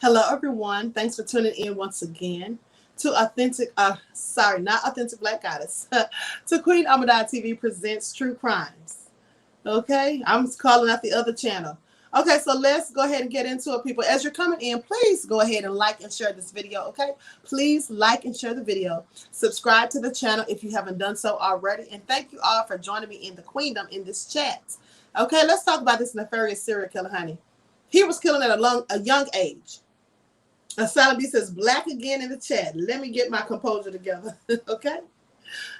Hello, everyone. Thanks for tuning in once again to not Authentic Black Goddess, to Queen Amadai TV presents True Crimes. Okay, I'm calling out the other channel. Okay, so let's go ahead and get into it, people. As you're coming in, please go ahead and like and share this video, okay? Please like and share the video. Subscribe to the channel if you haven't done so already. And thank you all for joining me in the queendom in this chat. Okay, let's talk about this nefarious serial killer, honey. He was killing at a young age. Asylum B says, black again in the chat. Let me get my composure together, okay?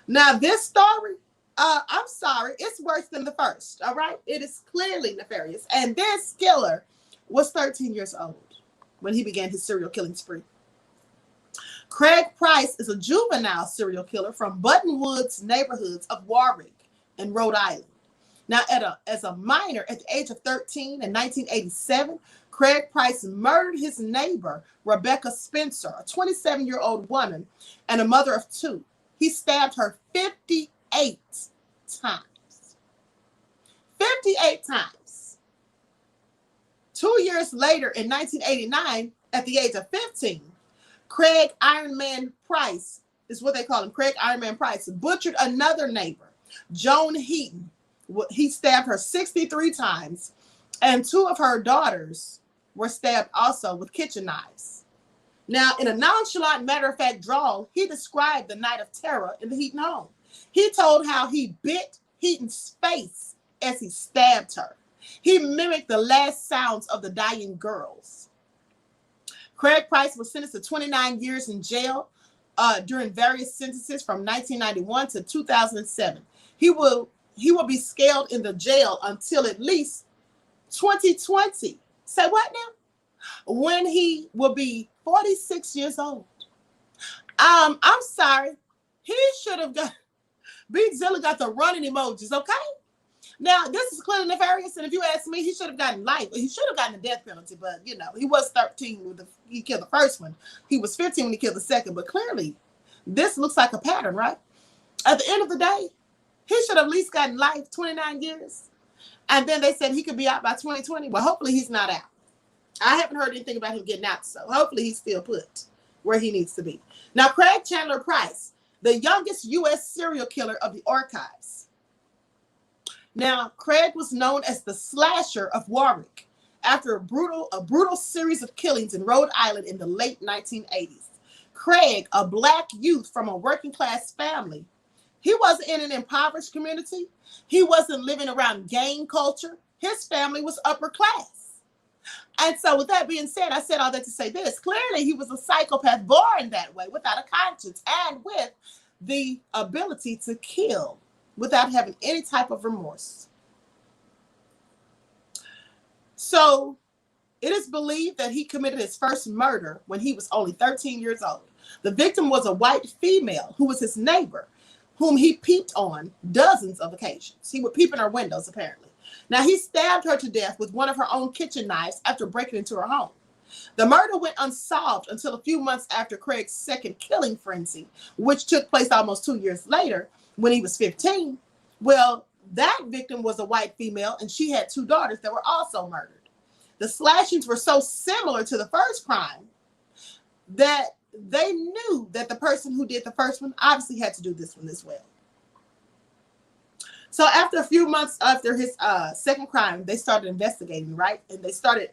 Now, this story, I'm sorry, it's worse than the first, all right? It is clearly nefarious. And this killer was 13 years old when he began his serial killing spree. Craig Price is a juvenile serial killer from Buttonwoods neighborhoods of Warwick in Rhode Island. Now, as a minor, at the age of 13 in 1987, Craig Price murdered his neighbor, Rebecca Spencer, a 27-year-old woman and a mother of two. He stabbed her 58 times. 58 times. 2 years later, in 1989, at the age of 15, Craig Iron Man Price, is what they call him, Craig Iron Man Price, butchered another neighbor, Joan Heaton. He stabbed her 63 times, and two of her daughters were stabbed also with kitchen knives. Now, in a nonchalant, matter-of-fact drawl, he described the night of terror in the Heaton home. He told how he bit Heaton's face as he stabbed her. He mimicked the last sounds of the dying girls. Craig Price was sentenced to 29 years in jail during various sentences from 1991 to 2007. He will be scaled in the jail until at least 2020. Say what now? When he will be 46 years old. I'm sorry. He should have got, Big Zilla got the running emojis, okay? Now, this is clearly nefarious, and if you ask me, he should have gotten life. He should have gotten the death penalty, but, you know, he was 13 when he killed the first one. He was 15 when he killed the second, but clearly, this looks like a pattern, right? At the end of the day, he should have at least gotten life, 29 years. And then they said he could be out by 2020. Well, hopefully he's not out. I haven't heard anything about him getting out, so hopefully he's still put where he needs to be. Now, Craig Chandler Price, the youngest U.S. serial killer of the archives. Now, Craig was known as the Slasher of Warwick after a brutal series of killings in Rhode Island in the late 1980s. Craig, a black youth from a working-class family, he wasn't in an impoverished community. He wasn't living around gang culture. His family was upper class. And so with that being said, I said all that to say this. Clearly, he was a psychopath born that way, without a conscience, and with the ability to kill without having any type of remorse. So it is believed that he committed his first murder when he was only 13 years old. The victim was a white female who was his neighbor, whom he peeped on dozens of occasions. He would peep in her windows, apparently. Now, he stabbed her to death with one of her own kitchen knives after breaking into her home. The murder went unsolved until a few months after Craig's second killing frenzy, which took place almost 2 years later when he was 15. Well, that victim was a white female, and she had two daughters that were also murdered. The slashings were so similar to the first crime that they knew that the person who did the first one obviously had to do this one as well. So after a few months after his second crime, they started investigating, right? And they started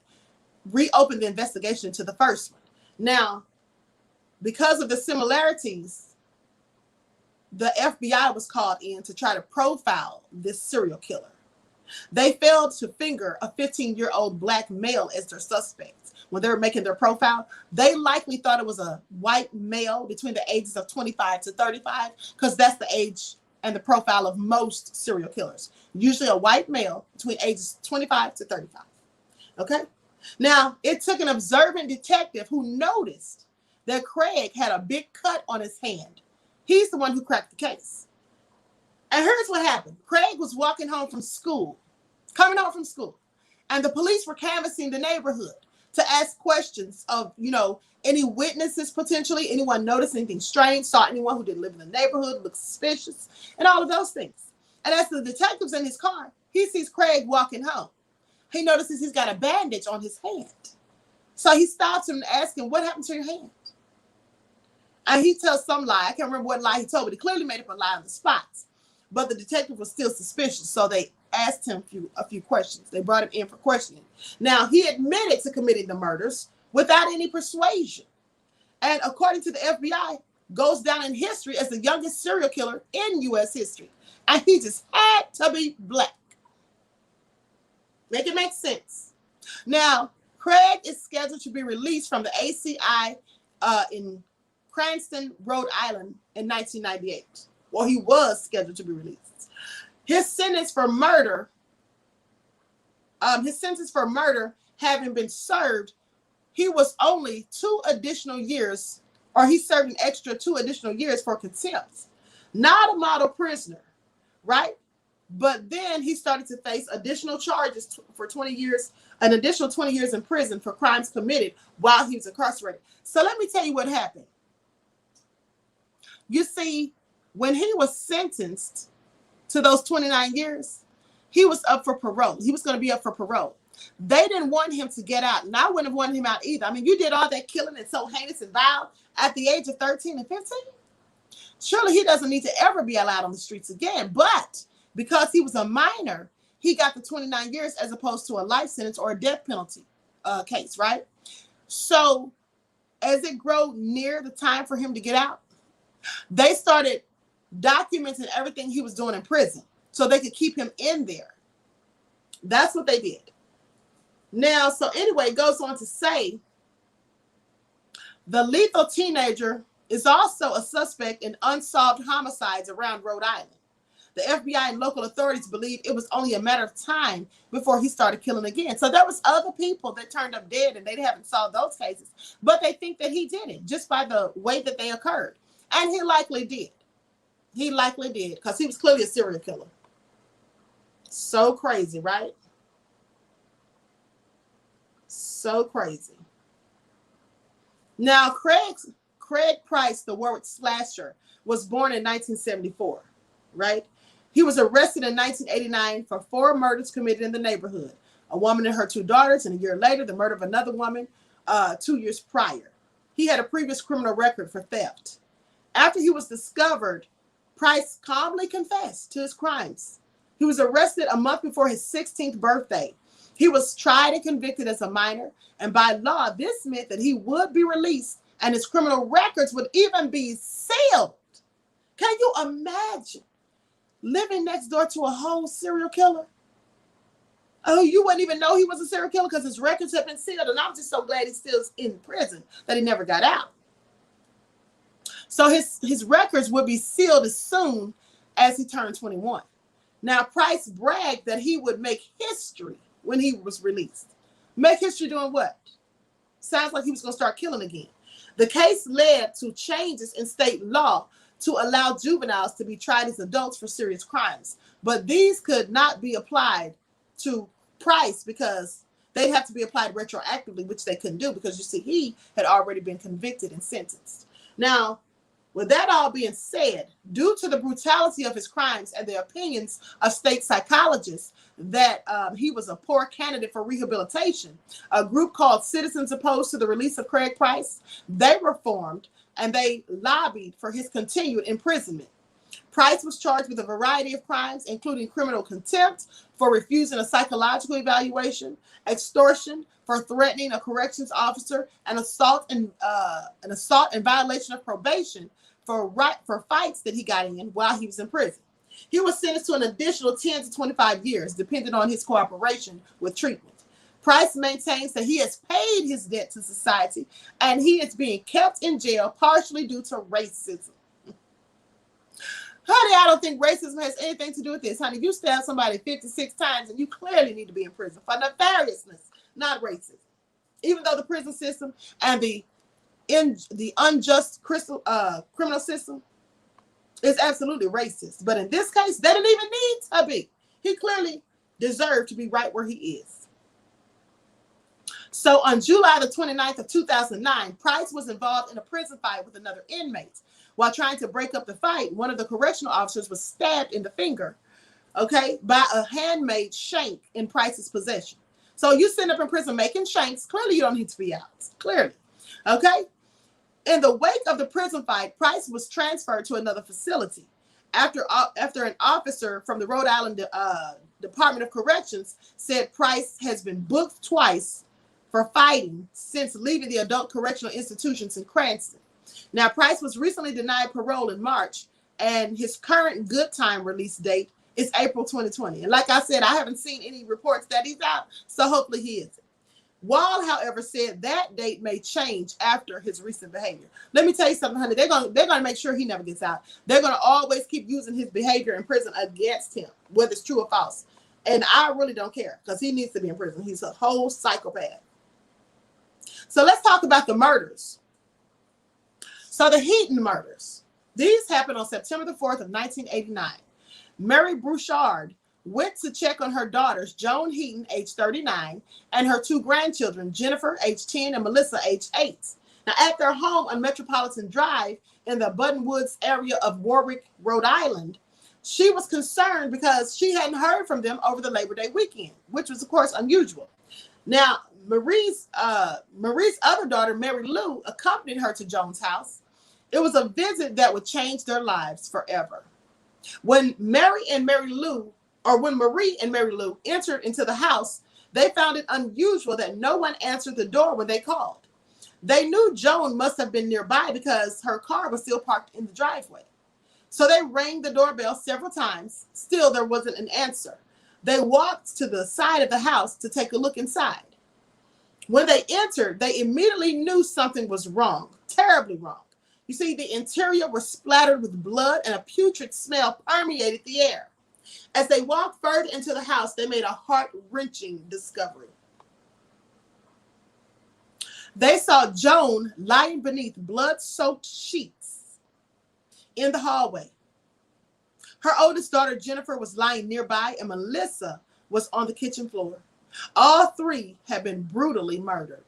reopening the investigation to the first one. Now, because of the similarities, the FBI was called in to try to profile this serial killer. They failed to finger a 15-year-old black male as their suspect. When they were making their profile, they likely thought it was a white male between the ages of 25 to 35, because that's the age and the profile of most serial killers. Usually a white male between ages 25 to 35. Okay? Now, it took an observant detective who noticed that Craig had a big cut on his hand. He's the one who cracked the case. And here's what happened. Craig was walking home from school, coming home from school, and the police were canvassing the neighborhood to ask questions of, you know, any witnesses potentially, anyone noticed anything strange, saw anyone who didn't live in the neighborhood, looked suspicious, and all of those things. And as the detective's in his car, he sees Craig walking home. He notices he's got a bandage on his hand. So he stops him and asks him, what happened to your hand? And he tells some lie. I can't remember what lie he told, but he clearly made up a lie on the spot. But the detective was still suspicious, so they asked him a few questions. They brought him in for questioning. Now, he admitted to committing the murders without any persuasion. And according to the FBI, goes down in history as the youngest serial killer in U.S. history. And he just had to be black. Make it make sense. Now, Craig is scheduled to be released from the ACI in Cranston, Rhode Island in 1998. Well, he was scheduled to be released. His sentence for murder having been served, he was only 2 additional years, or he served an extra 2 additional years for contempt. Not a model prisoner, right? But then he started to face additional charges for 20 years, an additional 20 years in prison for crimes committed while he was incarcerated. So let me tell you what happened. You see, when he was sentenced to those 29 years, he was up for parole. He was going to be up for parole. They didn't want him to get out, and I wouldn't have wanted him out either. I mean, you did all that killing and so heinous and vile at the age of 13 and 15. Surely he doesn't need to ever be allowed on the streets again. But because he was a minor, he got the 29 years as opposed to a life sentence or a death penalty case, right? So as it grew near the time for him to get out, they started documenting everything he was doing in prison so they could keep him in there. That's what they did. Now, so anyway, it goes on to say the lethal teenager is also a suspect in unsolved homicides around Rhode Island. The FBI and local authorities believe it was only a matter of time before he started killing again. So there was other people that turned up dead and they haven't solved those cases, but they think that he did it just by the way that they occurred. And he likely did. He likely did because he was clearly a serial killer. So crazy, right? So crazy. Now, Craig Price, the Warwick slasher, was born in 1974, right? He was arrested in 1989 for 4 murders committed in the neighborhood. A woman and her 2 daughters, and a year later, the murder of another woman 2 years prior. He had a previous criminal record for theft. After he was discovered, Price calmly confessed to his crimes. He was arrested a month before his 16th birthday. He was tried and convicted as a minor, and by law, this meant that he would be released and his criminal records would even be sealed. Can you imagine living next door to a whole serial killer? Oh, you wouldn't even know he was a serial killer because his records have been sealed, and I'm just so glad he's still in prison that he never got out. So his records would be sealed as soon as he turned 21. Now, Price bragged that he would make history when he was released. Make history doing what? Sounds like he was going to start killing again. The case led to changes in state law to allow juveniles to be tried as adults for serious crimes. But these could not be applied to Price because they'd have to be applied retroactively, which they couldn't do because, you see, he had already been convicted and sentenced. Now, with that all being said, due to the brutality of his crimes and the opinions of state psychologists that he was a poor candidate for rehabilitation, a group called Citizens Opposed to the Release of Craig Price, they were formed and they lobbied for his continued imprisonment. Price was charged with a variety of crimes, including criminal contempt for refusing a psychological evaluation, extortion for threatening a corrections officer, and assault and violation of probation for fights that he got in while he was in prison. He was sentenced to an additional 10 to 25 years, depending on his cooperation with treatment. Price maintains that he has paid his debt to society and he is being kept in jail partially due to racism. Honey, I don't think racism has anything to do with this. Honey, you stabbed somebody 56 times and you clearly need to be in prison for nefariousness, not racism. Even though the prison system and the unjust criminal system is absolutely racist. But in this case, they didn't even need to be. He clearly deserved to be right where he is. So on July the 29th of 2009, Price was involved in a prison fight with another inmate. While trying to break up the fight, one of the correctional officers was stabbed in the finger, by a handmade shank in Price's possession. So you sitting up in prison making shanks. Clearly, you don't need to be out. Clearly. Okay? In the wake of the prison fight, Price was transferred to another facility. After an officer from the Rhode Island Department of Corrections said Price has been booked twice for fighting since leaving the adult correctional institutions in Cranston. Now, Price was recently denied parole in March, and his current good time release date is April 2020. And like I said, I haven't seen any reports that he's out, so hopefully he isn't. Wall, however, said that date may change after his recent behavior. Let me tell you something, honey. They're gonna make sure he never gets out. They're gonna always keep using his behavior in prison against him, whether it's true or false. And I really don't care, because he needs to be in prison. He's a whole psychopath. So let's talk about the murders. So the Heaton murders. These happened on September the 4th of 1989. Mary Bouchard went to check on her daughters, Joan Heaton, age 39, and her two grandchildren, Jennifer, age 10, and Melissa, age 8. Now, at their home on Metropolitan Drive in the Buttonwoods area of Warwick, Rhode Island, she was concerned because she hadn't heard from them over the Labor Day weekend, which was, of course, unusual. Now, Marie's other daughter, Mary Lou, accompanied her to Joan's house. It was a visit that would change their lives forever. When Marie and Mary Lou entered into the house, they found it unusual that no one answered the door when they called. They knew Joan must have been nearby because her car was still parked in the driveway. So they rang the doorbell several times. Still, there wasn't an answer. They walked to the side of the house to take a look inside. When they entered, they immediately knew something was wrong, terribly wrong. You see, the interior was splattered with blood and a putrid smell permeated the air. As they walked further into the house, they made a heart-wrenching discovery. They saw Joan lying beneath blood-soaked sheets in the hallway. Her oldest daughter, Jennifer, was lying nearby, and Melissa was on the kitchen floor. All three had been brutally murdered.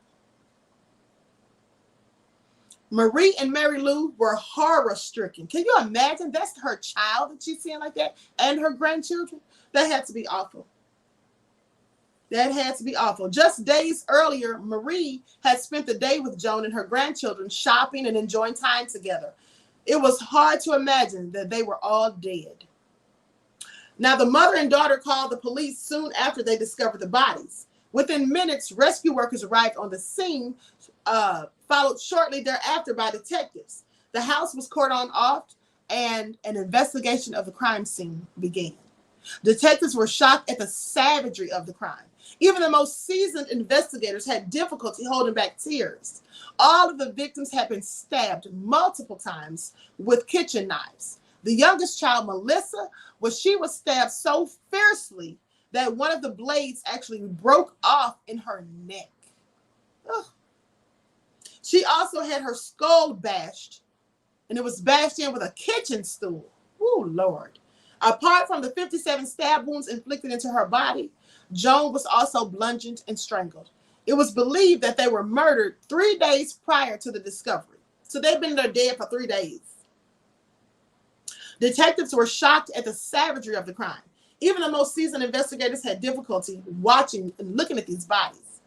Marie and Mary Lou were horror-stricken. Can you imagine? That's her child that she's seeing like that, and her grandchildren. That had to be awful. That had to be awful. Just days earlier, Marie had spent the day with Joan and her grandchildren shopping and enjoying time together. It was hard to imagine that they were all dead. Now, the mother and daughter called the police soon after they discovered the bodies. Within minutes, rescue workers arrived on the scene, followed shortly thereafter by detectives. The house was cordoned off, and an investigation of the crime scene began. Detectives were shocked at the savagery of the crime. Even the most seasoned investigators had difficulty holding back tears. All of the victims had been stabbed multiple times with kitchen knives. The youngest child, Melissa, she was stabbed so fiercely that one of the blades actually broke off in her neck. Ugh. She also had her skull bashed, and it was bashed in with a kitchen stool. Oh, Lord. Apart from the 57 stab wounds inflicted into her body, Joan was also bludgeoned and strangled. It was believed that they were murdered 3 days prior to the discovery. So they've been there dead for 3 days. Detectives were shocked at the savagery of the crime. Even the most seasoned investigators had difficulty watching and looking at these bodies.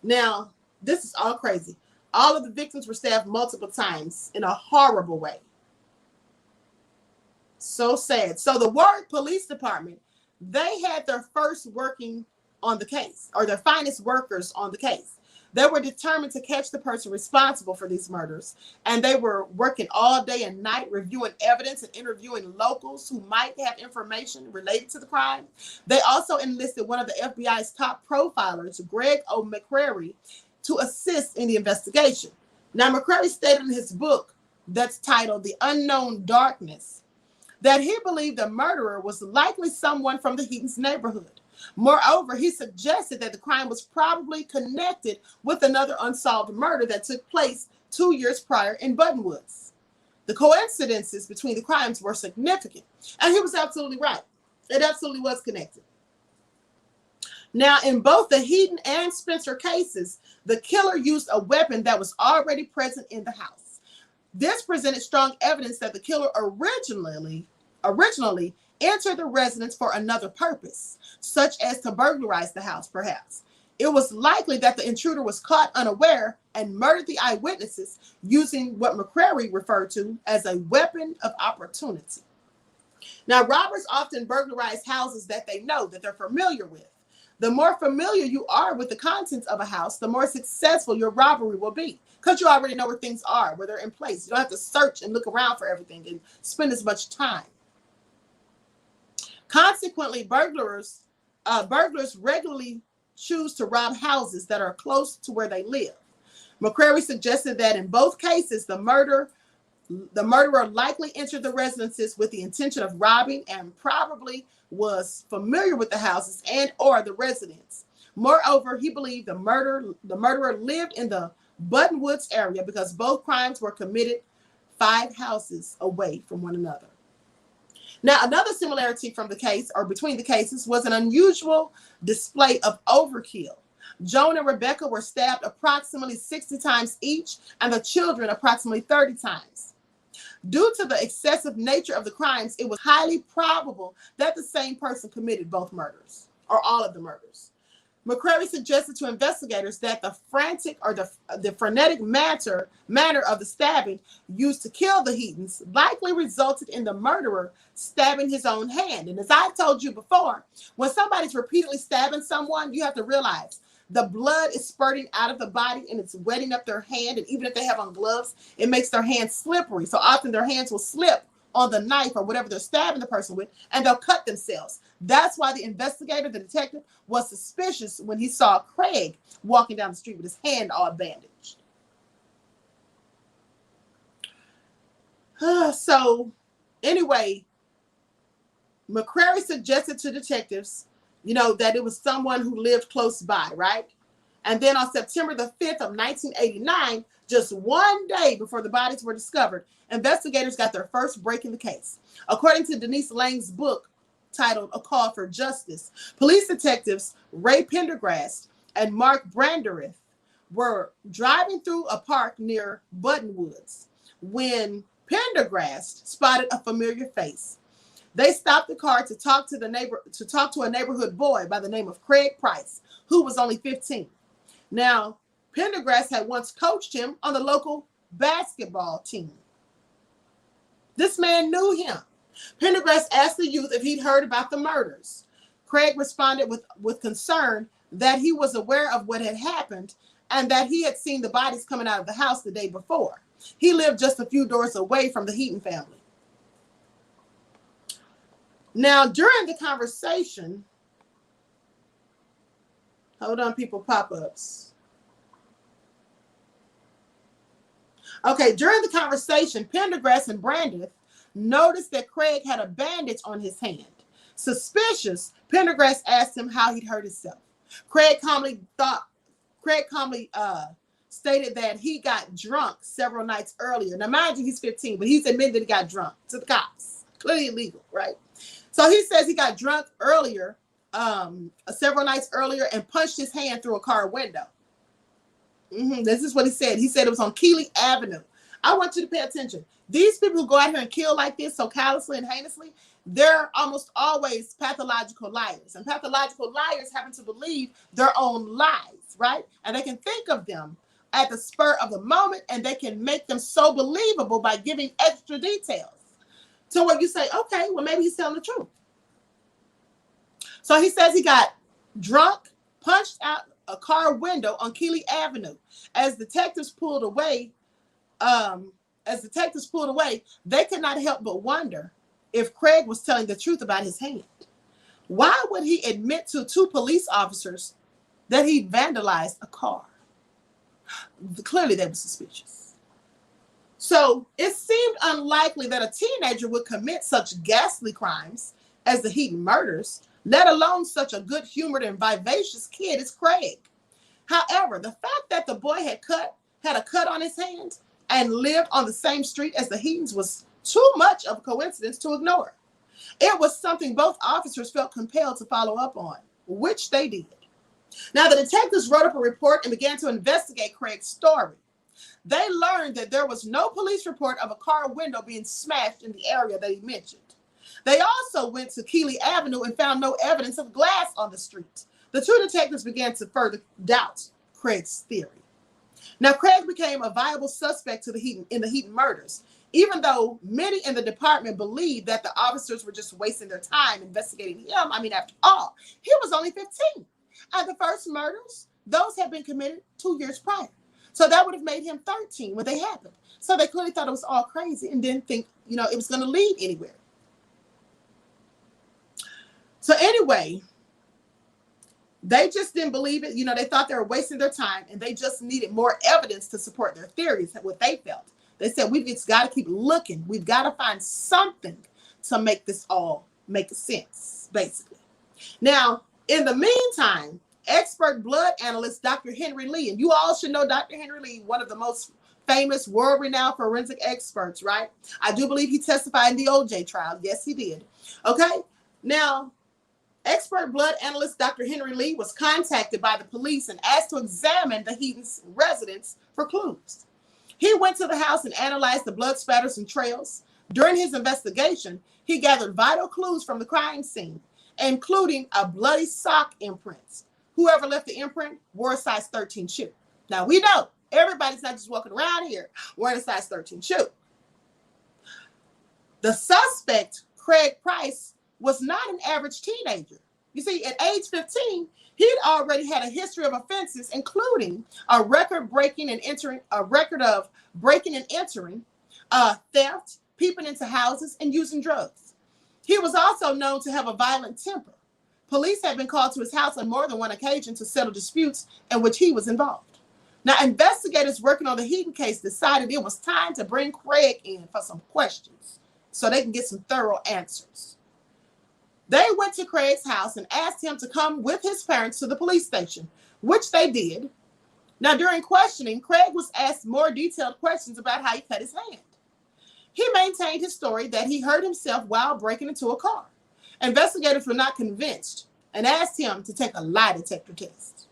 Now, this is all crazy. All of the victims were stabbed multiple times in a horrible way. So sad. So the Warwick Police Department, they had their first working on the case, or their finest workers on the case. They were determined to catch the person responsible for these murders, and they were working all day and night reviewing evidence and interviewing locals who might have information related to the crime. They also enlisted one of the FBI's top profilers, Greg O. McCrary, to assist in the investigation. Now, McCrary stated in his book that's titled The Unknown Darkness that he believed the murderer was likely someone from the Heaton's neighborhood. Moreover, he suggested that the crime was probably connected with another unsolved murder that took place 2 years prior in Buttonwoods. The coincidences between the crimes were significant, and he was absolutely right. It absolutely was connected. Now, in both the Heaton and Spencer cases, the killer used a weapon that was already present in the house. This presented strong evidence that the killer originally entered the residence for another purpose, such as to burglarize the house, perhaps. It was likely that the intruder was caught unaware and murdered the eyewitnesses using what McCrary referred to as a weapon of opportunity. Now, robbers often burglarize houses that they know, that they're familiar with. The more familiar you are with the contents of a house, the more successful your robbery will be, because you already know where things are, where they're in place. You don't have to search and look around for everything and spend as much time. Consequently, burglars regularly choose to rob houses that are close to where they live. McCrary suggested that in both cases, the murderer likely entered the residences with the intention of robbing and probably was familiar with the houses and or the residents. Moreover, he believed the murderer lived in the Buttonwoods area because both crimes were committed 5 houses away from one another. Now, another similarity from the case, or between the cases, was an unusual display of overkill. Joan and Rebecca were stabbed approximately 60 times each, and the children approximately 30 times. Due to the excessive nature of the crimes, it was highly probable that the same person committed both murders, or all of the murders. McCrary suggested to investigators that the frantic or the frenetic manner of the stabbing used to kill the Heatons likely resulted in the murderer stabbing his own hand. And as I told you before, when somebody's repeatedly stabbing someone, you have to realize the blood is spurting out of the body and it's wetting up their hand. And even if they have on gloves, it makes their hands slippery. So often their hands will slip on the knife or whatever they're stabbing the person with, and they'll cut themselves. That's why the investigator, the detective, was suspicious when he saw Craig walking down the street with his hand all bandaged. So anyway, McCrary suggested to detectives, that it was someone who lived close by, right? And then on September the 5th of 1989, just one day before the bodies were discovered, investigators got their first break in the case. According to Denise Lang's book titled A Call for Justice, police detectives Ray Pendergrast and Mark Branderith were driving through a park near Buttonwoods when Pendergrast spotted a familiar face. They stopped the car to talk to a neighborhood boy by the name of Craig Price, who was only 15. Now, Pendergrast had once coached him on the local basketball team. This man knew him. Pendergrast asked the youth if he'd heard about the murders. Craig responded with concern that he was aware of what had happened and that he had seen the bodies coming out of the house the day before. He lived just a few doors away from the Heaton family. Now, during the conversation, hold on, people, pop-ups. Okay, during the conversation, Pendergrast and Branderith noticed that Craig had a bandage on his hand. Suspicious, Pendergrast asked him how he'd hurt himself. Craig calmly stated that he got drunk several nights earlier. Now, mind you, he's 15, but he's admitted that he got drunk to the cops. Clearly illegal, right? So he says he got drunk earlier, several nights earlier, and punched his hand through a car window. This is what he said. He said it was on Keeley Avenue. I want you to pay attention. These people who go out here and kill like this so callously and heinously, they're almost always pathological liars. And pathological liars happen to believe their own lies, right? And they can think of them at the spur of the moment, and they can make them so believable by giving extra details. So when you say, okay, well, maybe he's telling the truth. So he says he got drunk, punched out a car window on Keeley Avenue. As detectives pulled away, they could not help but wonder if Craig was telling the truth about his hand. Why would he admit to 2 police officers that he vandalized a car? Clearly, they were suspicious. So it seemed unlikely that a teenager would commit such ghastly crimes as the Heaton murders, let alone such a good-humored and vivacious kid as Craig. However, the fact that the boy had a cut on his hand and lived on the same street as the Heatons was too much of a coincidence to ignore. It was something both officers felt compelled to follow up on, which they did. Now, the detectives wrote up a report and began to investigate Craig's story. They learned that there was no police report of a car window being smashed in the area that he mentioned. They also went to Keeley Avenue and found no evidence of glass on the street. The two detectives began to further doubt Craig's theory. Now, Craig became a viable suspect in the Heaton murders, even though many in the department believed that the officers were just wasting their time investigating him. I mean, after all, he was only 15. And the first murders, those had been committed 2 years prior. So that would have made him 13 when they happened. So they clearly thought it was all crazy and didn't think, it was going to lead anywhere. So anyway, they just didn't believe it. They thought they were wasting their time and they just needed more evidence to support their theories, what they felt. They said, we've just got to keep looking. We've got to find something to make this all make sense, basically. Now, in the meantime, expert blood analyst Dr. Henry Lee, and you all should know Dr. Henry Lee, one of the most famous, world-renowned forensic experts, right? I do believe he testified in the OJ trial. Yes, he did. Okay? Now, expert blood analyst Dr. Henry Lee was contacted by the police and asked to examine the Heaton's residence for clues. He went to the house and analyzed the blood spatters and trails. During his investigation, he gathered vital clues from the crime scene, including a bloody sock imprint. Whoever left the imprint wore a size 13 shoe. Now, we know everybody's not just walking around here wearing a size 13 shoe. The suspect, Craig Price, was not an average teenager. You see, at age 15, he'd already had a history of offenses, including a record of breaking and entering, theft, peeping into houses, and using drugs. He was also known to have a violent temper. Police had been called to his house on more than one occasion to settle disputes in which he was involved. Now, investigators working on the Heaton case decided it was time to bring Craig in for some questions so they can get some thorough answers. They went to Craig's house and asked him to come with his parents to the police station, which they did. Now, during questioning, Craig was asked more detailed questions about how he cut his hand. He maintained his story that he hurt himself while breaking into a car. Investigators were not convinced and asked him to take a lie detector test.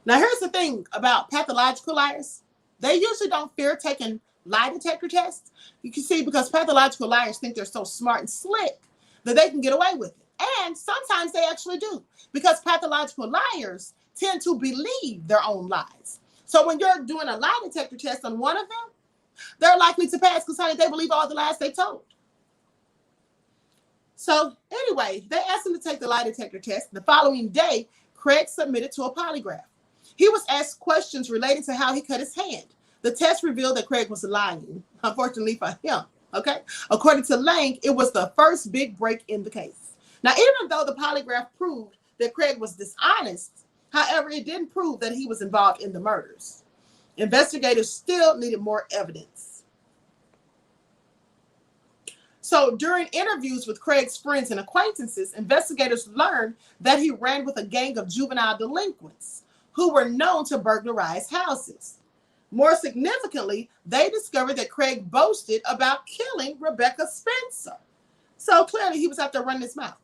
Now, here's the thing about pathological liars. They usually don't fear taking lie detector tests. You can see because pathological liars think they're so smart and slick that they can get away with it. And sometimes they actually do, because pathological liars tend to believe their own lies. So when you're doing a lie detector test on one of them, they're likely to pass because, honey, they believe all the lies they told. So anyway, they asked him to take the lie detector test. The following day, Craig submitted to a polygraph. He was asked questions relating to how he cut his hand. The test revealed that Craig was lying, unfortunately for him, okay? According to Lang, it was the first big break in the case. Now, even though the polygraph proved that Craig was dishonest, however, it didn't prove that he was involved in the murders. Investigators still needed more evidence. So during interviews with Craig's friends and acquaintances, investigators learned that he ran with a gang of juvenile delinquents who were known to burglarize houses. More significantly, they discovered that Craig boasted about killing Rebecca Spencer. So clearly he was out there running his mouth.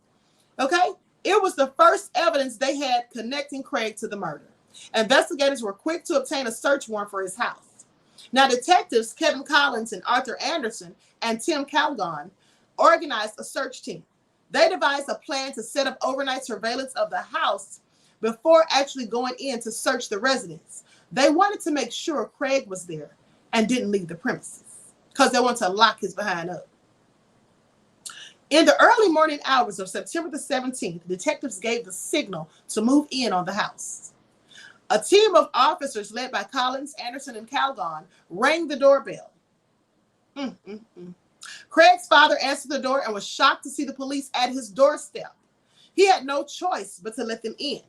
Okay? It was the first evidence they had connecting Craig to the murder. Investigators were quick to obtain a search warrant for his house. Now, detectives Kevin Collins and Arthur Anderson and Tim Calgon organized a search team. They devised a plan to set up overnight surveillance of the house before actually going in to search the residence. They wanted to make sure Craig was there and didn't leave the premises because they wanted to lock his behind up. In the early morning hours of September the 17th, detectives gave the signal to move in on the house. A team of officers led by Collins, Anderson, and Calgon rang the doorbell. Craig's father answered the door and was shocked to see the police at his doorstep. He had no choice but to let them in.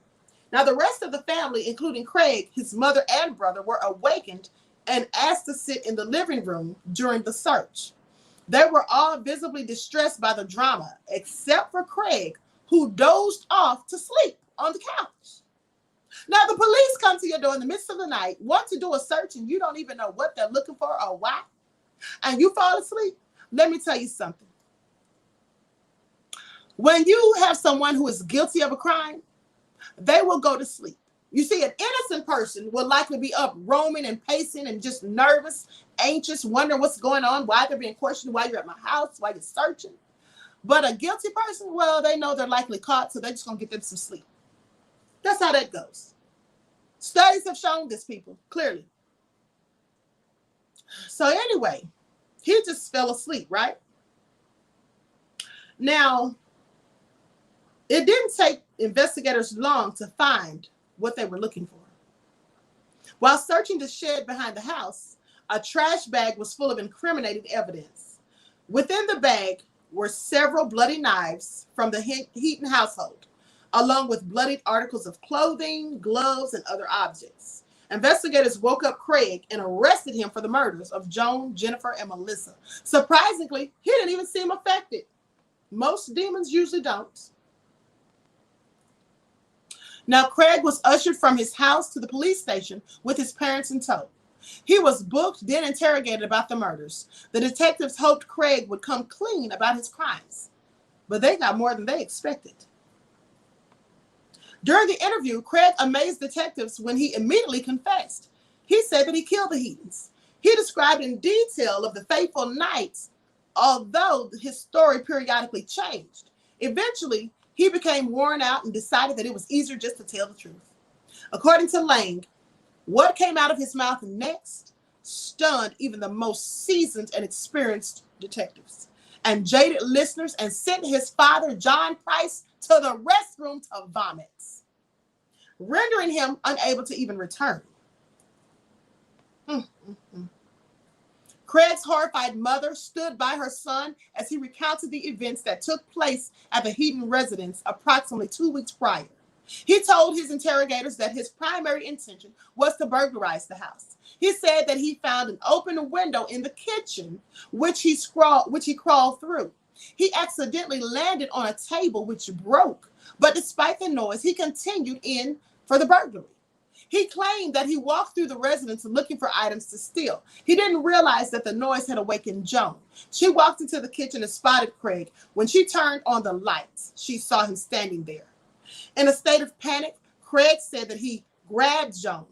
Now, the rest of the family, including Craig, his mother and brother, were awakened and asked to sit in the living room during the search. They were all visibly distressed by the drama, except for Craig, who dozed off to sleep on the couch. Now, the police come to your door in the midst of the night, want to do a search, and you don't even know what they're looking for or why, and you fall asleep. Let me tell you something. When you have someone who is guilty of a crime, they will go to sleep. You see, an innocent person will likely be up roaming and pacing and just nervous, anxious, wondering what's going on, why they're being questioned, why you're at my house, why you're searching. But a guilty person, well, they know they're likely caught, so they're just going to get them some sleep. That's how that goes. Studies have shown this, people, clearly. So anyway, he just fell asleep, right? Now, it didn't take investigators long to find what they were looking for. While searching the shed behind the house, a trash bag was full of incriminating evidence. Within the bag were several bloody knives from the Heaton household, along with bloodied articles of clothing, gloves, and other objects. Investigators woke up Craig and arrested him for the murders of Joan, Jennifer, and Melissa. Surprisingly, he didn't even seem affected. Most demons usually don't. Now, Craig was ushered from his house to the police station with his parents in tow. He was booked, then interrogated about the murders. The detectives hoped Craig would come clean about his crimes, but they got more than they expected. During the interview, Craig amazed detectives when he immediately confessed. He said that he killed the Heatons. He described in detail of the fateful nights, although his story periodically changed. Eventually, he became worn out and decided that it was easier just to tell the truth. According to Lang, what came out of his mouth next stunned even the most seasoned and experienced detectives and jaded listeners, and sent his father, John Price, to the restroom to vomit, rendering him unable to even return. Craig's horrified mother stood by her son as he recounted the events that took place at the Heaton residence approximately 2 weeks prior. He told his interrogators that his primary intention was to burglarize the house. He said that he found an open window in the kitchen, which he crawled through. He accidentally landed on a table, which broke, but despite the noise, he continued in for the burglary. He claimed that he walked through the residence looking for items to steal. He didn't realize that the noise had awakened Joan. She walked into the kitchen and spotted Craig. When she turned on the lights, she saw him standing there. In a state of panic, Craig said that he grabbed Joan,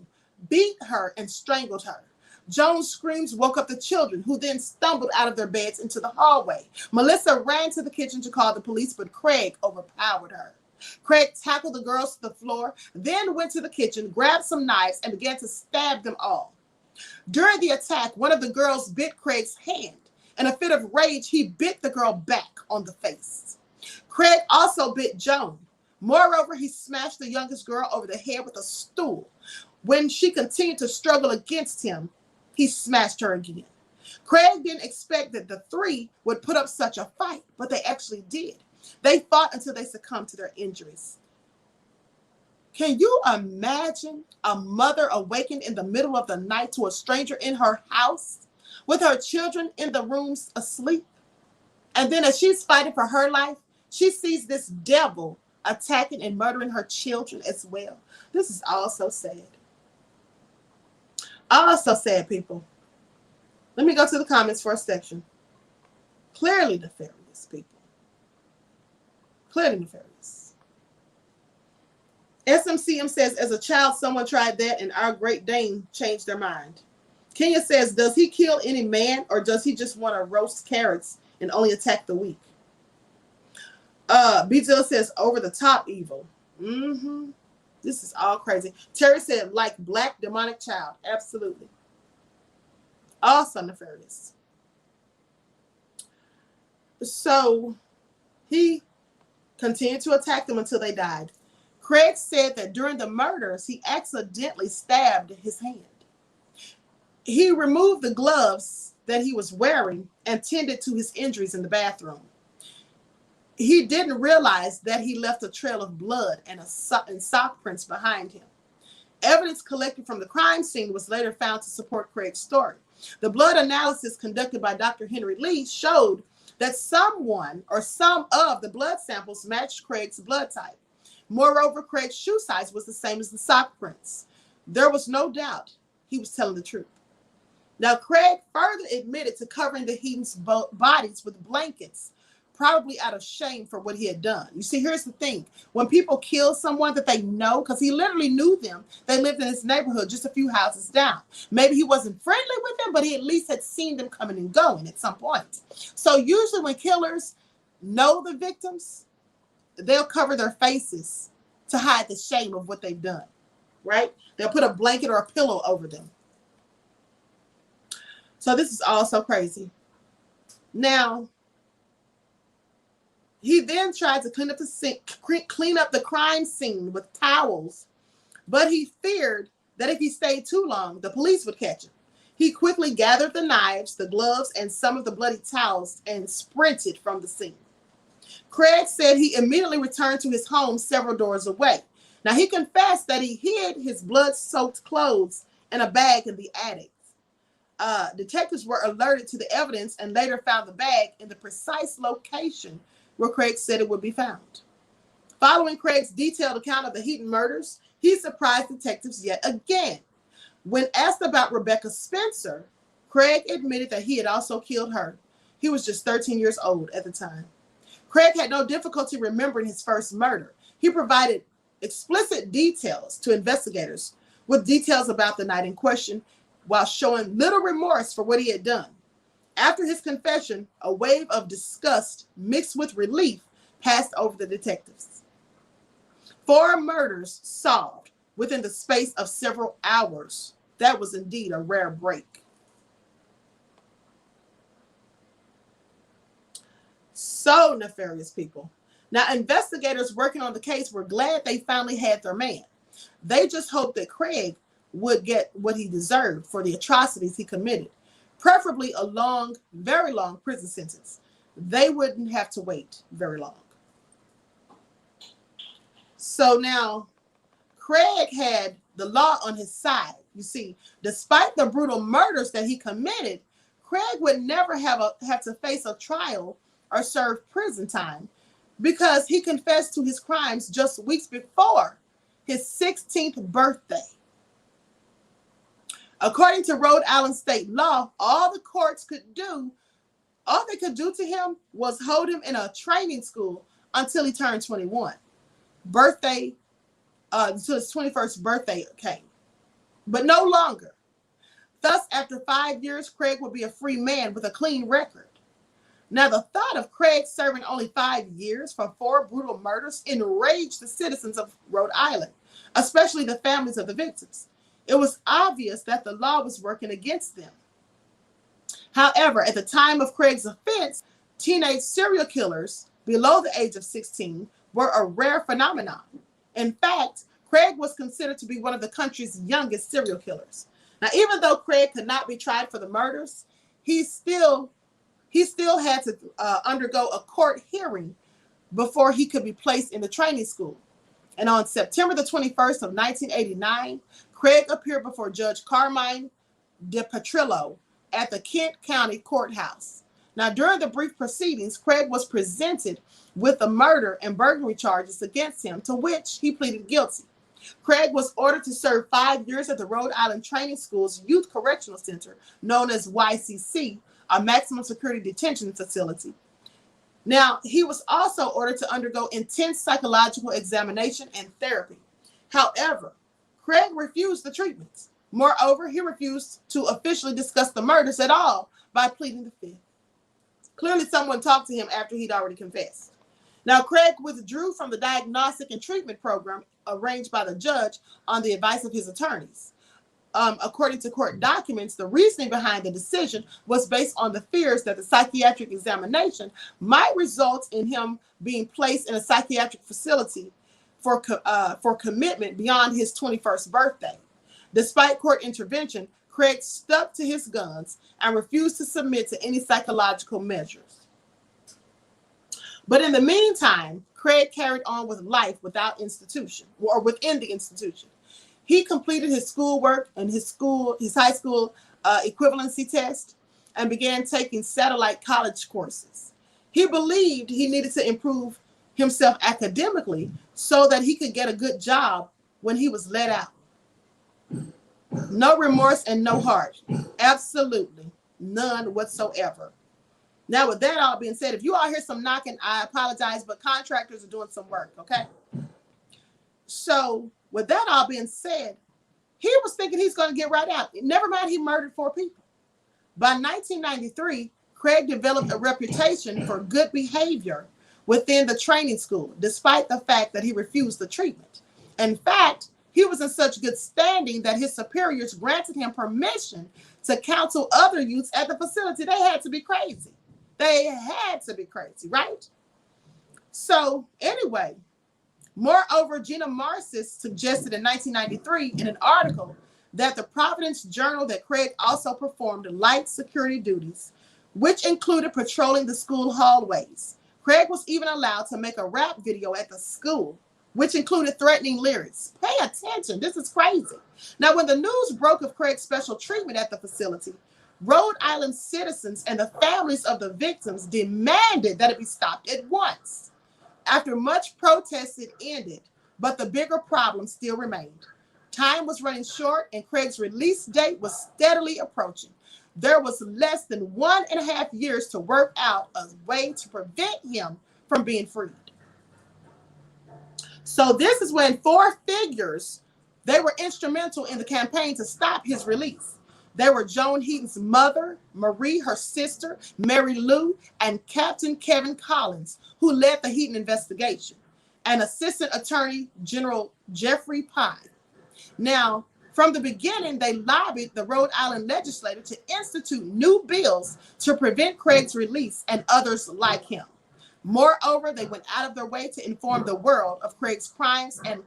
beat her, and strangled her. Joan's screams woke up the children, who then stumbled out of their beds into the hallway. Melissa ran to the kitchen to call the police, but Craig overpowered her. Craig tackled the girls to the floor, then went to the kitchen, grabbed some knives, and began to stab them all. During the attack, one of the girls bit Craig's hand. In a fit of rage, he bit the girl back on the face. Craig also bit Joan. Moreover, he smashed the youngest girl over the head with a stool. When she continued to struggle against him, he smashed her again. Craig didn't expect that the three would put up such a fight, but they actually did. They fought until they succumbed to their injuries. Can you imagine a mother awakened in the middle of the night to a stranger in her house with her children in the rooms asleep? And then as she's fighting for her life, she sees this devil attacking and murdering her children as well. This is all so sad. All so sad, people. Let me go to the comments for a section. Clearly nefarious, people. Clearly nefarious. SMCM says, as a child, someone tried that and our Great Dane changed their mind. Kenya says, does he kill any man or does he just want to roast carrots and only attack the weak? BZL says, over the top evil. This is all crazy. Terry said, like black demonic child. Absolutely. Also nefarious. So he continued to attack them until they died. Craig said that during the murders, he accidentally stabbed his hand. He removed the gloves that he was wearing and tended to his injuries in the bathroom. He didn't realize that he left a trail of blood and sock prints behind him. Evidence collected from the crime scene was later found to support Craig's story. The blood analysis conducted by Dr. Henry Lee showed that someone or some of the blood samples matched Craig's blood type. Moreover, Craig's shoe size was the same as the sock prints. There was no doubt he was telling the truth. Now, Craig further admitted to covering the Heaton's bodies with blankets, probably out of shame for what he had done. You see, here's the thing. When people kill someone that they know, because he literally knew them, they lived in his neighborhood just a few houses down. Maybe he wasn't friendly with them, but he at least had seen them coming and going at some point. So usually when killers know the victims, they'll cover their faces to hide the shame of what they've done, right? They'll put a blanket or a pillow over them. So this is all so crazy. Now, he then tried to clean up the crime scene with towels, but he feared that if he stayed too long, the police would catch him. He quickly gathered the knives, the gloves, and some of the bloody towels and sprinted from the scene. Craig said he immediately returned to his home several doors away. Now, he confessed that he hid his blood-soaked clothes in a bag in the attic. Detectives were alerted to the evidence and later found the bag in the precise location where Craig said it would be found. Following Craig's detailed account of the Heaton murders, he surprised detectives yet again. When asked about Rebecca Spencer, Craig admitted that he had also killed her. He was just 13 years old at the time. Craig had no difficulty remembering his first murder. He provided explicit details to investigators with details about the night in question, while showing little remorse for what he had done. After his confession, a wave of disgust mixed with relief passed over the detectives. 4 murders solved within the space of several hours. That was indeed a rare break. So nefarious, people. Now, investigators working on the case were glad they finally had their man. They just hoped that Craig would get what he deserved for the atrocities he committed, preferably a long, very long prison sentence. They wouldn't have to wait very long. So now, Craig had the law on his side. You see, despite the brutal murders that he committed, Craig would never have to face a trial or serve prison time because he confessed to his crimes just weeks before his 16th birthday. According to Rhode Island state law, all they could do to him was hold him in a training school until he turned 21. Until his 21st birthday came, but no longer. Thus, after 5 years, Craig would be a free man with a clean record. Now, the thought of Craig serving only 5 years for 4 brutal murders enraged the citizens of Rhode Island, especially the families of the victims. It was obvious that the law was working against them. However, at the time of Craig's offense, teenage serial killers below the age of 16 were a rare phenomenon. In fact, Craig was considered to be one of the country's youngest serial killers. Now, even though Craig could not be tried for the murders, he still had to undergo a court hearing before he could be placed in the training school. And on September the 21st of 1989, Craig appeared before Judge Carmine DiPetrillo at the Kent County Courthouse. Now, during the brief proceedings, Craig was presented with the murder and burglary charges against him, to which he pleaded guilty. Craig was ordered to serve 5 years at the Rhode Island Training School's Youth Correctional Center, known as YCC, a maximum security detention facility. Now, he was also ordered to undergo intense psychological examination and therapy. However, Craig refused the treatments. Moreover, he refused to officially discuss the murders at all by pleading the fifth. Clearly, someone talked to him after he'd already confessed. Now, Craig withdrew from the diagnostic and treatment program arranged by the judge on the advice of his attorneys. According to court documents, the reasoning behind the decision was based on the fears that the psychiatric examination might result in him being placed in a psychiatric facility for commitment beyond his 21st birthday. Despite court intervention, Craig stuck to his guns and refused to submit to any psychological measures. But in the meantime, Craig carried on with life within the institution. He completed his schoolwork and his high school equivalency test and began taking satellite college courses. He believed he needed to improve himself academically so that he could get a good job when he was let out. No remorse and no heart. Absolutely none whatsoever. Now, with that all being said, if you all hear some knocking, I apologize, but contractors are doing some work, okay? So, with that all being said, he was thinking he's going to get right out. Never mind, he murdered 4 people. By 1993, Craig developed a reputation for good behavior within the training school, despite the fact that he refused the treatment. In fact, he was in such good standing that his superiors granted him permission to counsel other youths at the facility. They had to be crazy. They had to be crazy, right? So anyway, moreover, Gina Marcis suggested in 1993 in an article that the Providence Journal that Craig also performed light security duties, which included patrolling the school hallways. Craig was even allowed to make a rap video at the school, which included threatening lyrics. Pay attention, this is crazy. Now, when the news broke of Craig's special treatment at the facility, Rhode Island citizens and the families of the victims demanded that it be stopped at once. After much protest, it ended, but the bigger problem still remained. Time was running short, and Craig's release date was steadily approaching. There was less than 1.5 years to work out a way to prevent him from being freed. So this is when 4 figures, they were instrumental in the campaign to stop his release. They were Joan Heaton's mother, Marie, her sister, Mary Lou, and Captain Kevin Collins, who led the Heaton investigation, and Assistant Attorney General Jeffrey Pine. Now, from the beginning, they lobbied the Rhode Island legislature to institute new bills to prevent Craig's release and others like him. Moreover, they went out of their way to inform the world of Craig's crimes and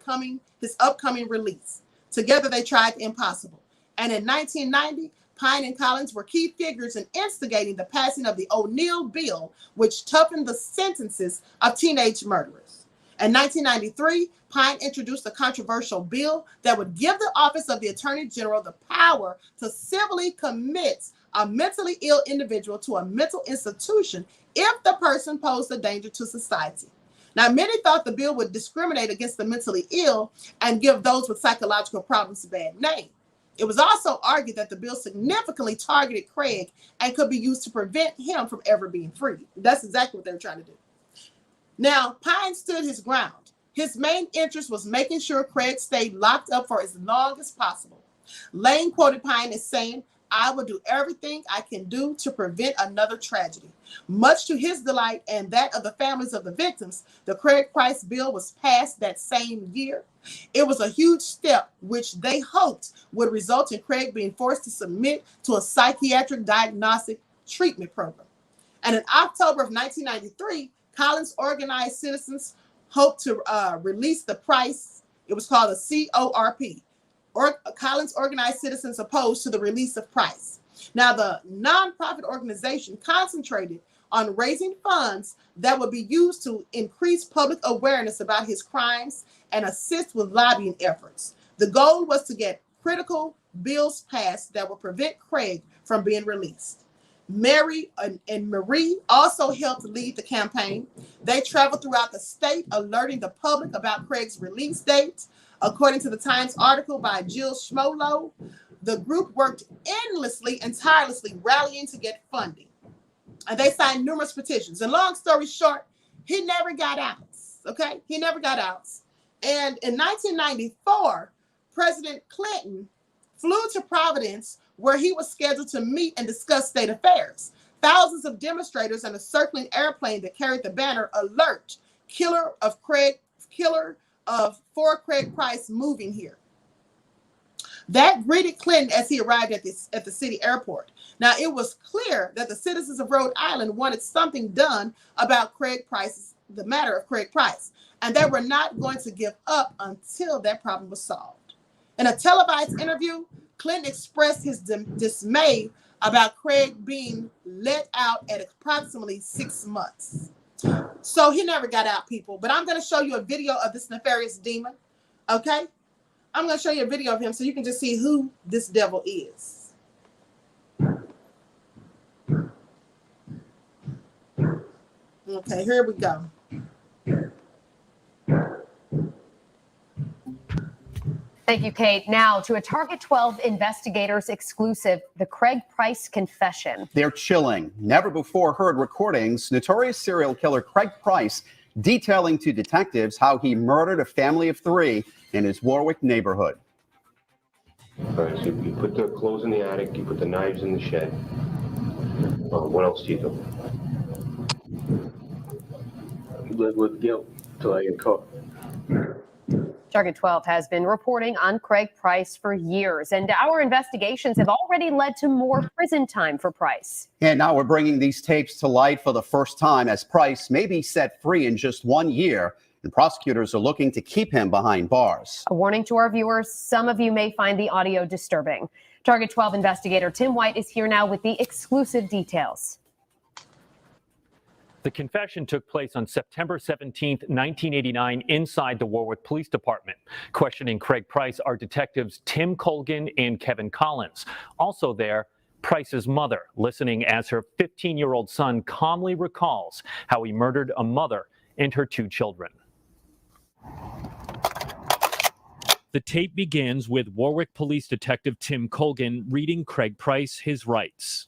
his upcoming release. Together, they tried the impossible. And in 1990, Pine and Collins were key figures in instigating the passing of the O'Neill Bill, which toughened the sentences of teenage murderers. In 1993, Pine introduced a controversial bill that would give the Office of the Attorney General the power to civilly commit a mentally ill individual to a mental institution if the person posed a danger to society. Now, many thought the bill would discriminate against the mentally ill and give those with psychological problems a bad name. It was also argued that the bill significantly targeted Craig and could be used to prevent him from ever being freed. That's exactly what they were trying to do. Now, Pine stood his ground. His main interest was making sure Craig stayed locked up for as long as possible. Lane quoted Pine as saying, "I will do everything I can do to prevent another tragedy." Much to his delight and that of the families of the victims, the Craig Price bill was passed that same year. It was a huge step which they hoped would result in Craig being forced to submit to a psychiatric diagnostic treatment program. And in October of 1993, Collins organized citizens hoped to release the Price. It was called a CORP. Collins organized citizens opposed to the release of Price. Now, the nonprofit organization concentrated on raising funds that would be used to increase public awareness about his crimes and assist with lobbying efforts. The goal was to get critical bills passed that would prevent Craig from being released. Mary and Marie also helped lead the campaign. They traveled throughout the state, alerting the public about Craig's release date. According to the Times article by Jill Schmolo, the group worked endlessly and tirelessly, rallying to get funding. And they signed numerous petitions. And long story short, he never got out. Okay? He never got out. And in 1994, President Clinton flew to Providence, where he was scheduled to meet and discuss state affairs. Thousands of demonstrators and a circling airplane that carried the banner "Alert, killer of for Craig Price moving here." That greeted Clinton as he arrived at the city airport. Now, it was clear that the citizens of Rhode Island wanted something done about the matter of Craig Price, and they were not going to give up until that problem was solved. In a televised interview, Clinton expressed his dismay about Craig being let out at approximately 6 months. So he never got out, people. But I'm going to show you a video of this nefarious demon. Okay? I'm going to show you a video of him so you can just see who this devil is. Okay, here we go. Thank you, Kate. Now to a Target 12 investigators exclusive, the Craig Price confession. They're chilling, never before heard recordings. Notorious serial killer Craig Price detailing to detectives how he murdered a family of 3 in his Warwick neighborhood. All right, so you put the clothes in the attic, you put the knives in the shed. What else do you do? live with guilt till I get caught. Target 12 has been reporting on Craig Price for years, and our investigations have already led to more prison time for Price. And now we're bringing these tapes to light for the first time as Price may be set free in just 1 year, and prosecutors are looking to keep him behind bars. A warning to our viewers, some of you may find the audio disturbing. Target 12 investigator Tim White is here now with the exclusive details. The confession took place on September 17, 1989, inside the Warwick Police Department. Questioning Craig Price are detectives Tim Colgan and Kevin Collins. Also there, Price's mother, listening as her 15-year-old son calmly recalls how he murdered a mother and her 2 children. The tape begins with Warwick Police Detective Tim Colgan reading Craig Price his rights.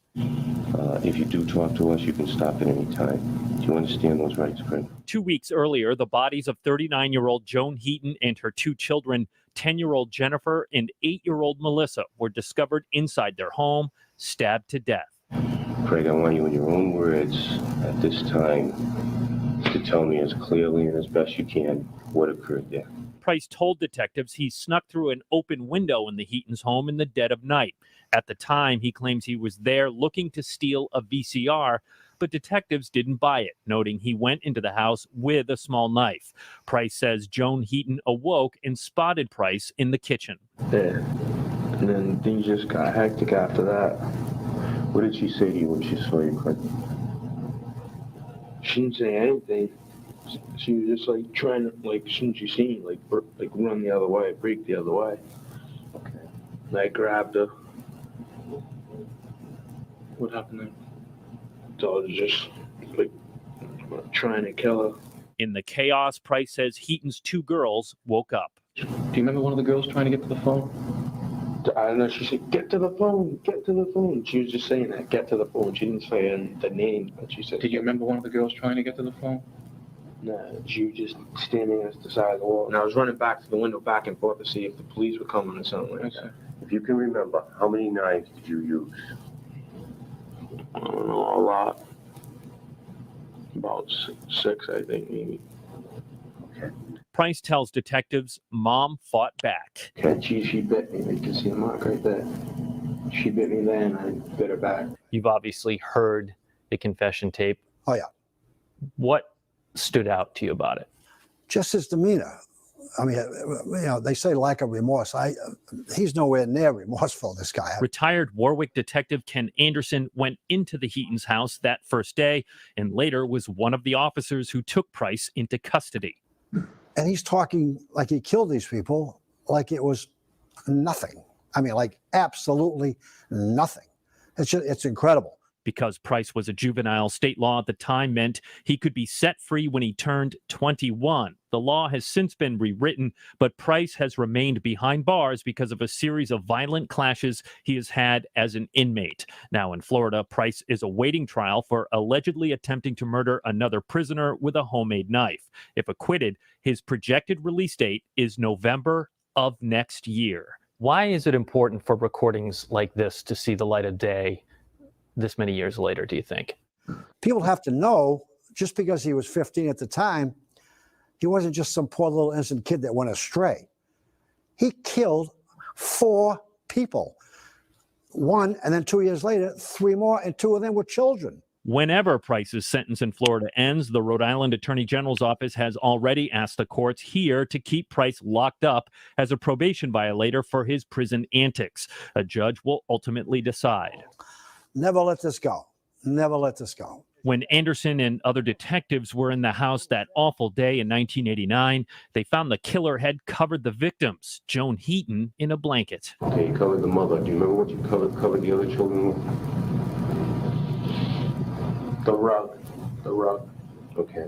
If you do talk to us, you can stop at any time. Do you understand those rights, Craig? 2 weeks earlier, the bodies of 39-year-old Joan Heaton and her 2 children, 10-year-old Jennifer and 8-year-old Melissa, were discovered inside their home, stabbed to death. Craig, I want you in your own words at this time to tell me as clearly and as best you can what occurred there. Price told detectives he snuck through an open window in the Heaton's home in the dead of night. At the time, he claims he was there looking to steal a VCR, but detectives didn't buy it, noting he went into the house with a small knife. Price says Joan Heaton awoke and spotted Price in the kitchen. Yeah. And then things just got hectic after that. What did she say to you when she saw you, Craig? She didn't say anything. She was just like trying to, like, as soon as she seen me, like run the other way, break the other way. Okay. And I grabbed her. What happened then? So I was just like trying to kill her. In the chaos, Price says Heaton's 2 girls woke up. Do you remember one of the girls trying to get to the phone? I don't know. She said, "Get to the phone, get to the phone." She was just saying that, "Get to the phone." She didn't say the name, but she said. Did you remember one of the girls trying to get to the phone? No, she was just standing at the side of the wall. And I was running back to the window, back and forth to see if the police were coming or something like that. If you can remember, how many knives did you use? I don't know, a lot. About 6, I think, maybe. Okay. Price tells detectives Mom fought back. Okay, she bit me. You can see the mark right there. She bit me there, and I bit her back. You've obviously heard the confession tape. Oh, yeah. What stood out to you about it? Just his demeanor. I mean, they say lack of remorse. He's nowhere near remorseful, this guy. Retired Warwick detective Ken Anderson went into the Heaton's house that first day and later was one of the officers who took Price into custody. And he's talking like he killed these people, like it was nothing. I mean, like absolutely nothing. It's incredible. Because Price was a juvenile, state law at the time meant he could be set free when he turned 21. The law has since been rewritten, but Price has remained behind bars because of a series of violent clashes he has had as an inmate. Now in Florida, Price is awaiting trial for allegedly attempting to murder another prisoner with a homemade knife. If acquitted, his projected release date is November of next year. Why is it important for recordings like this to see the light of day this many years later, do you think? People have to know, just because he was 15 at the time, he wasn't just some poor little innocent kid that went astray. He killed 4 people. 1, and then 2 years later, 3 more, and 2 of them were children. Whenever Price's sentence in Florida ends, the Rhode Island Attorney General's office has already asked the courts here to keep Price locked up as a probation violator for his prison antics. A judge will ultimately decide. Never let this go. Never let this go. When Anderson and other detectives were in the house that awful day in 1989, they found the killer had covered the victims, Joan Heaton, in a blanket. Okay, you covered the mother. Do you remember what you covered the other children with? The rug. The rug. Okay.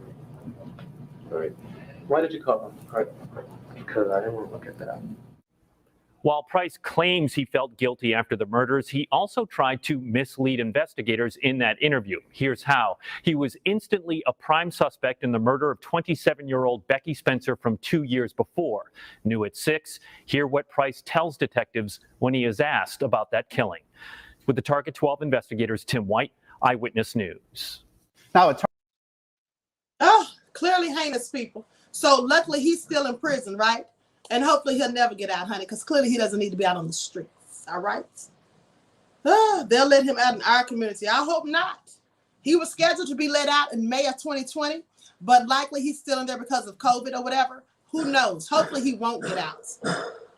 All right. Why did you cover him? Because I didn't want to look at that. While Price claims he felt guilty after the murders, he also tried to mislead investigators in that interview. Here's how. He was instantly a prime suspect in the murder of 27-year-old Becky Spencer from 2 years before. New at 6, hear what Price tells detectives when he is asked about that killing. With the Target 12 investigators, Tim White, Eyewitness News. Now, Oh, clearly heinous people. So luckily he's still in prison, right? And hopefully he'll never get out, honey, because clearly he doesn't need to be out on the streets. All right. They'll let him out in our community. I hope not. He was scheduled to be let out in May of 2020, but likely he's still in there because of COVID or whatever. Who knows? Hopefully he won't get out.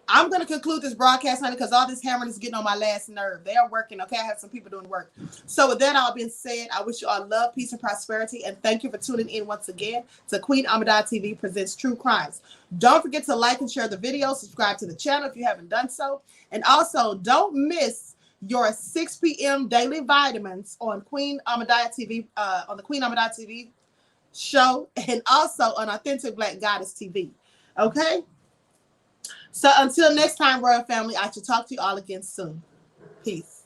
I'm going to conclude this broadcast, honey, because all this hammering is getting on my last nerve. They are working, okay? I have some people doing work. So with that all being said, I wish you all love, peace, and prosperity, and thank you for tuning in once again to Queen Amidad TV Presents True Crimes. Don't forget to like and share the video, subscribe to the channel if you haven't done so, and also don't miss your 6 p.m. daily vitamins on Queen Amidad TV, on the Queen Amidad TV show, and also on Authentic Black Goddess TV, okay? So until next time, Royal Family, I shall talk to you all again soon. Peace.